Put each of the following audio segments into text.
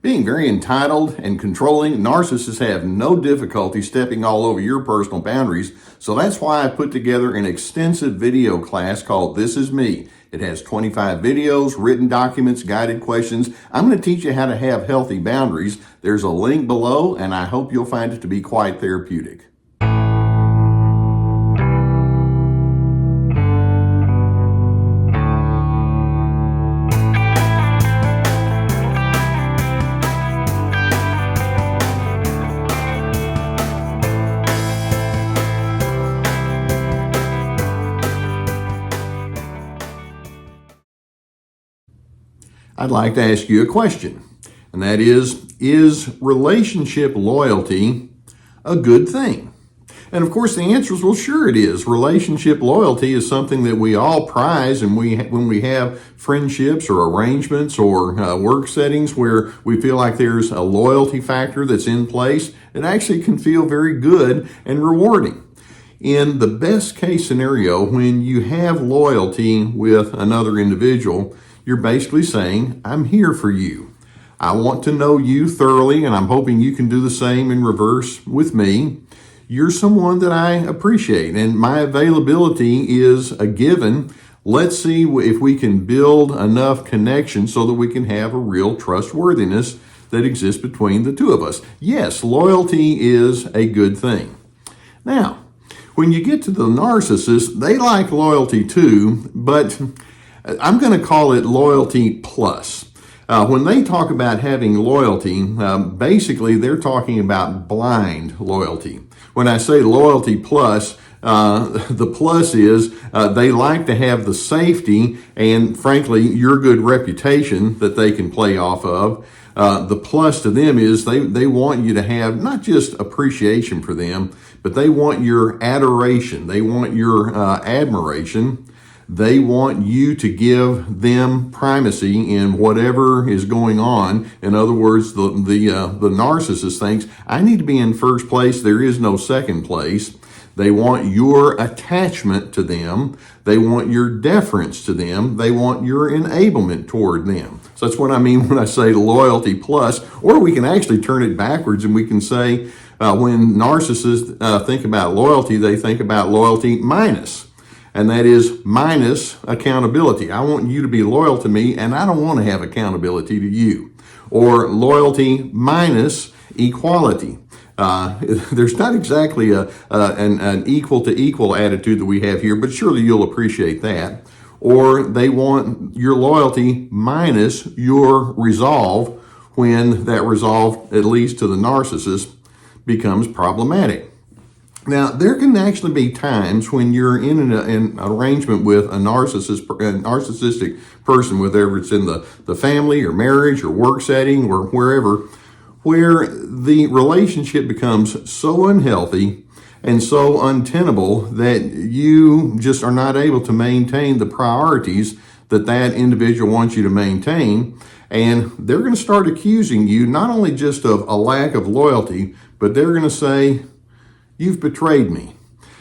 Being very entitled and controlling, narcissists have no difficulty stepping all over your personal boundaries. So that's why I put together an extensive video class called This Is Me. It has 25 videos, written documents, guided questions. I'm going to teach you how to have healthy boundaries. There's a link below, and I hope you'll find it to be quite therapeutic. I'd like to ask you a question, and that is relationship loyalty a good thing? And of course, the answer is, well, sure it is. Relationship loyalty is something that we all prize, and when we have friendships or arrangements or work settings where we feel like there's a loyalty factor that's in place, it actually can feel very good and rewarding. In the best case scenario, when you have loyalty with another individual, you're basically saying, I'm here for you. I want to know you thoroughly, and I'm hoping you can do the same in reverse with me. You're someone that I appreciate, and my availability is a given. Let's see if we can build enough connection so that we can have a real trustworthiness that exists between the two of us. Yes, loyalty is a good thing. Now, when you get to the narcissist, they like loyalty too, but I'm going to call it loyalty plus. When they talk about having loyalty, basically they're talking about blind loyalty. When I say loyalty plus, the plus is they like to have the safety and, frankly, your good reputation that they can play off of. The plus to them is they want you to have not just appreciation for them, but they want your adoration. They want your admiration. They want you to give them primacy in whatever is going on. In other words, the narcissist thinks, I need to be in first place. There is no second place. They want your attachment to them. They want your deference to them. They want your enablement toward them. So that's what I mean when I say loyalty plus, or we can actually turn it backwards and we can say when narcissists think about loyalty, they think about loyalty minus. And that is minus accountability. I want you to be loyal to me, and I don't want to have accountability to you. Or loyalty minus equality. There's not exactly an equal to equal attitude that we have here, but surely you'll appreciate that. Or they want your loyalty minus your resolve when that resolve, at least to the narcissist, becomes problematic. Now, there can actually be times when you're in an arrangement with a narcissistic person, whether it's in the family or marriage or work setting or wherever, where the relationship becomes so unhealthy and so untenable that you just are not able to maintain the priorities that individual wants you to maintain. And they're going to start accusing you not only just of a lack of loyalty, but they're going to say, you've betrayed me.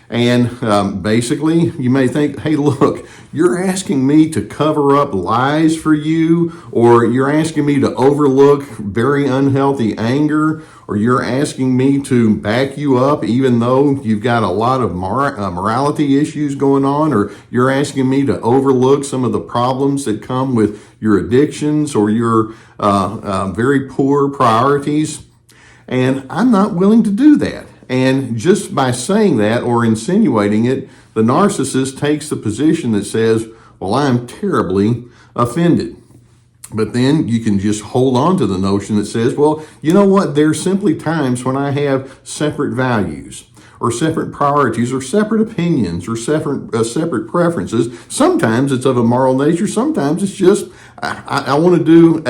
And basically, you may think, hey, look, you're asking me to cover up lies for you, or you're asking me to overlook very unhealthy anger, or you're asking me to back you up even though you've got a lot of morality issues going on, or you're asking me to overlook some of the problems that come with your addictions or your very poor priorities. And I'm not willing to do that. And just by saying that or insinuating it, the narcissist takes the position that says, well, I'm terribly offended. But then you can just hold on to the notion that says, well, you know what? There's simply times when I have separate values or separate priorities or separate opinions or separate preferences. Sometimes it's of a moral nature. Sometimes it's just, I want to do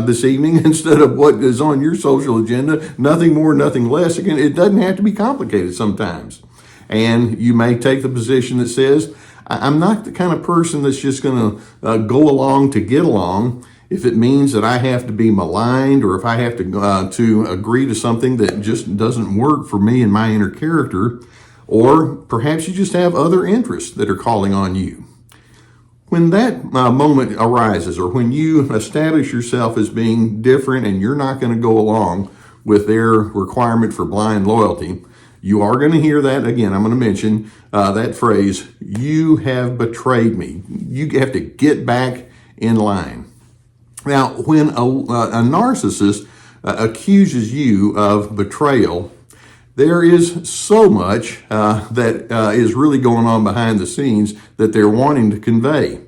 this evening instead of what is on your social agenda. Nothing more, nothing less. Again, it doesn't have to be complicated sometimes. And you may take the position that says, I'm not the kind of person that's just going to go along to get along. If it means that I have to be maligned, or if I have to agree to something that just doesn't work for me and my inner character, or perhaps you just have other interests that are calling on you. When that moment arises, or when you establish yourself as being different and you're not going to go along with their requirement for blind loyalty, you are going to hear that again. I'm going to mention that phrase, "You have betrayed me." You have to get back in line. Now, when a narcissist accuses you of betrayal, there is so much that is really going on behind the scenes that they're wanting to convey.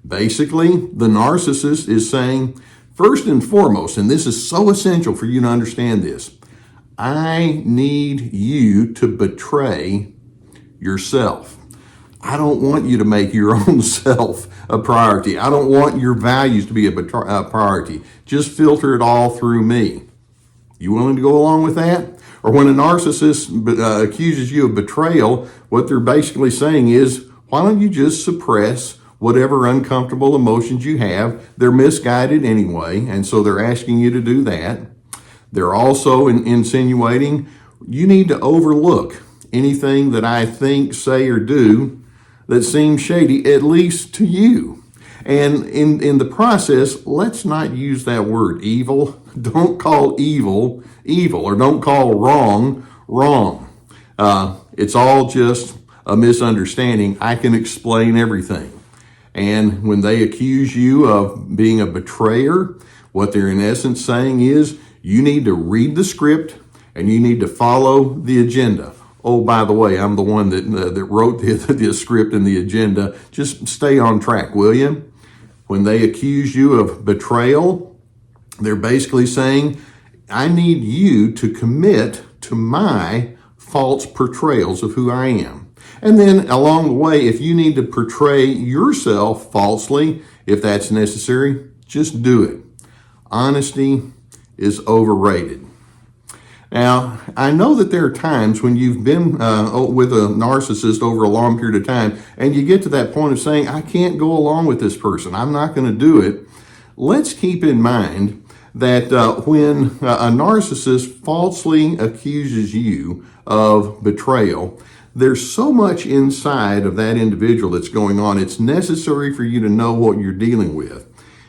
Basically, the narcissist is saying, first and foremost, and this is so essential for you to understand this, I need you to betray yourself. I don't want you to make your own self a priority. I don't want your values to be a priority. Just filter it all through me. You willing to go along with that? Or when a narcissist accuses you of betrayal, what they're basically saying is, why don't you just suppress whatever uncomfortable emotions you have? They're misguided anyway, and so they're asking you to do that. They're also insinuating you need to overlook anything that I think, say, or do that seems shady, at least to you. And in the process, let's not use that word evil. Don't call evil evil, or don't call wrong wrong. It's all just a misunderstanding. I can explain everything. And when they accuse you of being a betrayer, what they're in essence saying is you need to read the script and you need to follow the agenda. Oh, by the way, I'm the one that wrote the script and the agenda. Just stay on track, will you? When they accuse you of betrayal, they're basically saying, I need you to commit to my false portrayals of who I am. And then along the way, if you need to portray yourself falsely, if that's necessary, just do it. Honesty is overrated. Now, I know that there are times when you've been with a narcissist over a long period of time, and you get to that point of saying, I can't go along with this person. I'm not going to do it. Let's keep in mind that when a narcissist falsely accuses you of betrayal, there's so much inside of that individual that's going on. It's necessary for you to know what you're dealing with.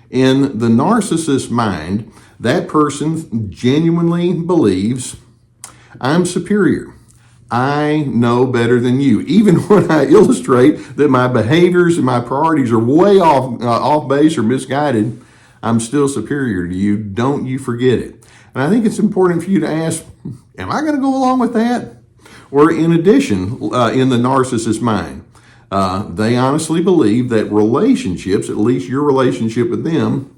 In the narcissist's mind, that person genuinely believes, I'm superior. I know better than you. Even when I illustrate that my behaviors and my priorities are way off base or misguided, I'm still superior to you. Don't you forget it. And I think it's important for you to ask, am I going to go along with that? Or in addition, in the narcissist's mind, they honestly believe that relationships, at least your relationship with them,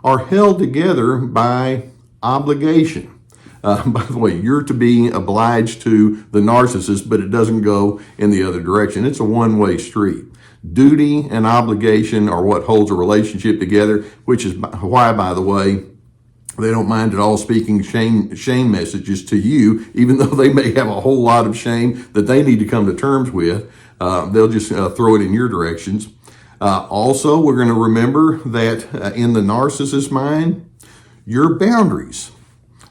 are held together by obligation. By the way, you're to be obliged to the narcissist, but it doesn't go in the other direction. It's a one-way street. Duty and obligation are what holds a relationship together, which is why, by the way, they don't mind at all speaking shame messages to you, even though they may have a whole lot of shame that they need to come to terms with. They'll just throw it in your directions. Also, we're going to remember that in the narcissist's mind, your boundaries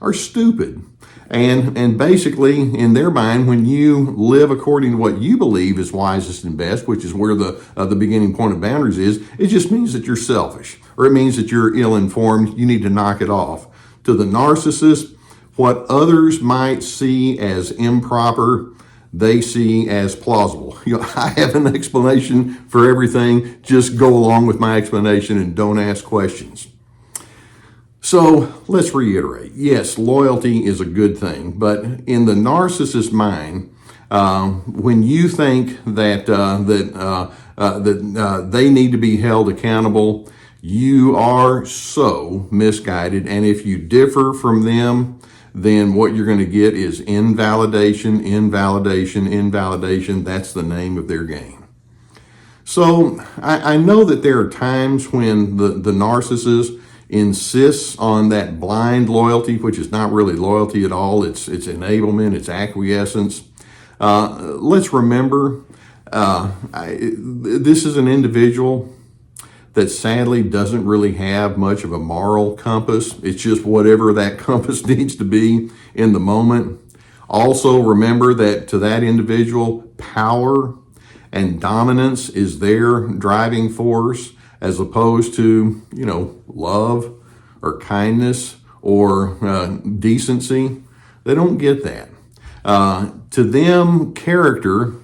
are stupid. And basically, in their mind, when you live according to what you believe is wisest and best, which is where the beginning point of boundaries is, it just means that you're selfish, or it means that you're ill-informed. You need to knock it off. To the narcissist, what others might see as improper, they see as plausible. I have an explanation for everything. Just go along with my explanation and don't ask questions. So let's reiterate. Yes, loyalty is a good thing, but in the narcissist's mind, when you think that they need to be held accountable, you are so misguided. And if you differ from them, then what you're going to get is invalidation, invalidation, invalidation. That's the name of their game. So I know that there are times when the narcissist insists on that blind loyalty, which is not really loyalty at all. It's enablement, it's acquiescence. Let's remember, this is an individual that sadly doesn't really have much of a moral compass. It's just whatever that compass needs to be in the moment. Also remember that to that individual, power and dominance is their driving force as opposed to, love or kindness or decency. They don't get that. To them, character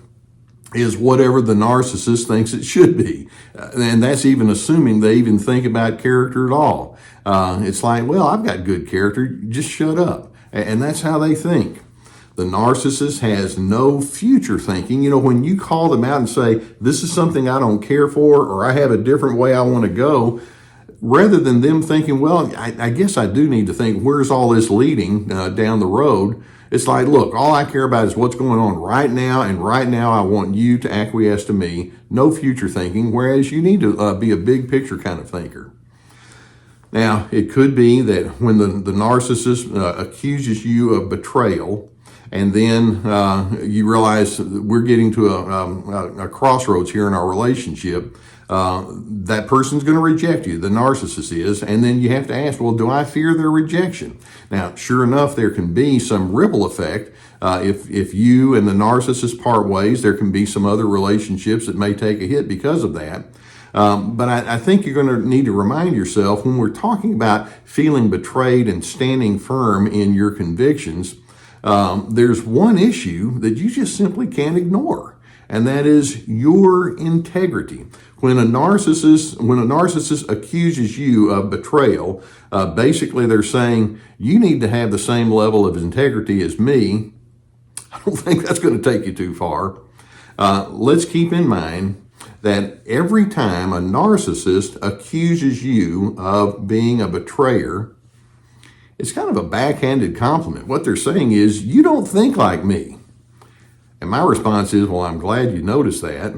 is whatever the narcissist thinks it should be. And that's even assuming they even think about character at all. It's like, well, I've got good character, just shut up. And that's how they think. The narcissist has no future thinking. When you call them out and say, this is something I don't care for, or I have a different way I want to go, rather than them thinking, well, I guess I do need to think, where's all this leading down the road? It's like, look, all I care about is what's going on right now, and right now I want you to acquiesce to me. No future thinking, whereas you need to be a big picture kind of thinker. Now, it could be that when the narcissist accuses you of betrayal, and then you realize we're getting to a crossroads here in our relationship, that person's going to reject you, the narcissist is, and then you have to ask, well, do I fear their rejection? Now, sure enough, there can be some ripple effect. If you and the narcissist part ways, there can be some other relationships that may take a hit because of that. But I think you're going to need to remind yourself when we're talking about feeling betrayed and standing firm in your convictions, there's one issue that you just simply can't ignore, and that is your integrity. When a narcissist accuses you of betrayal, basically they're saying you need to have the same level of integrity as me. I don't think that's going to take you too far. Let's keep in mind that every time a narcissist accuses you of being a betrayer, it's kind of a backhanded compliment. What they're saying is, you don't think like me. And my response is, well, I'm glad you noticed that.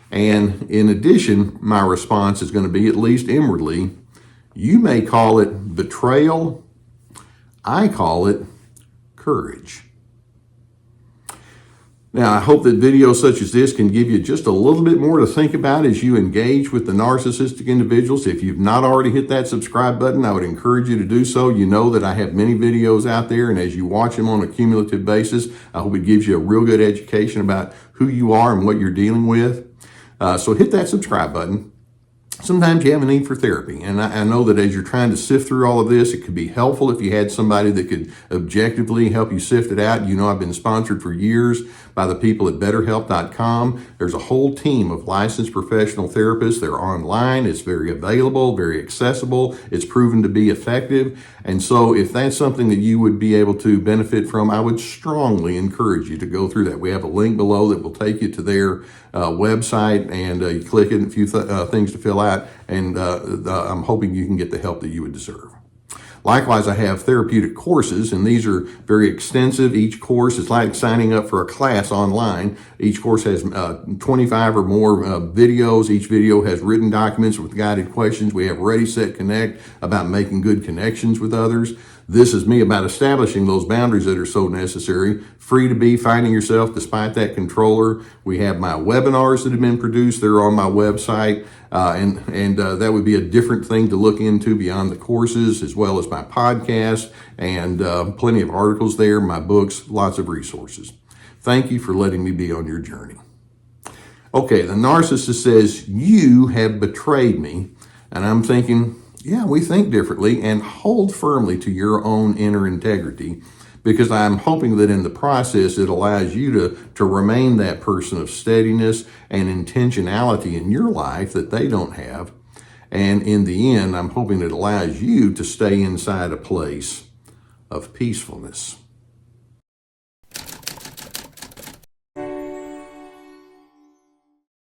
And in addition, my response is going to be, at least inwardly, you may call it betrayal. I call it courage. Now, I hope that videos such as this can give you just a little bit more to think about as you engage with the narcissistic individuals. If you've not already hit that subscribe button, I would encourage you to do so. You know that I have many videos out there, and as you watch them on a cumulative basis, I hope it gives you a real good education about who you are and what you're dealing with. So hit that subscribe button. Sometimes you have a need for therapy, and I know that as you're trying to sift through all of this, it could be helpful if you had somebody that could objectively help you sift it out. I've been sponsored for years by the people at BetterHelp.com. There's a whole team of licensed professional therapists. They're online. It's very available, very accessible. It's proven to be effective. And so if that's something that you would be able to benefit from, I would strongly encourage you to go through that. We have a link below that will take you to their website, and you click it, a few things to fill out, and I'm hoping you can get the help that you would deserve. Likewise, I have therapeutic courses, and these are very extensive. Each course is like signing up for a class online. Each course has 25 or more videos. Each video has written documents with guided questions. We have Ready, Set, Connect about making good connections with others. This is me about establishing those boundaries that are so necessary. Free to be, finding yourself despite that controller. We have my webinars that have been produced. They're on my website. And that would be a different thing to look into beyond the courses, as well as my podcast and plenty of articles there, my books, lots of resources. Thank you for letting me be on your journey. Okay, the narcissist says, you have betrayed me. And I'm thinking, yeah, we think differently, and hold firmly to your own inner integrity, because I'm hoping that in the process it allows you to remain that person of steadiness and intentionality in your life that they don't have. And in the end, I'm hoping it allows you to stay inside a place of peacefulness.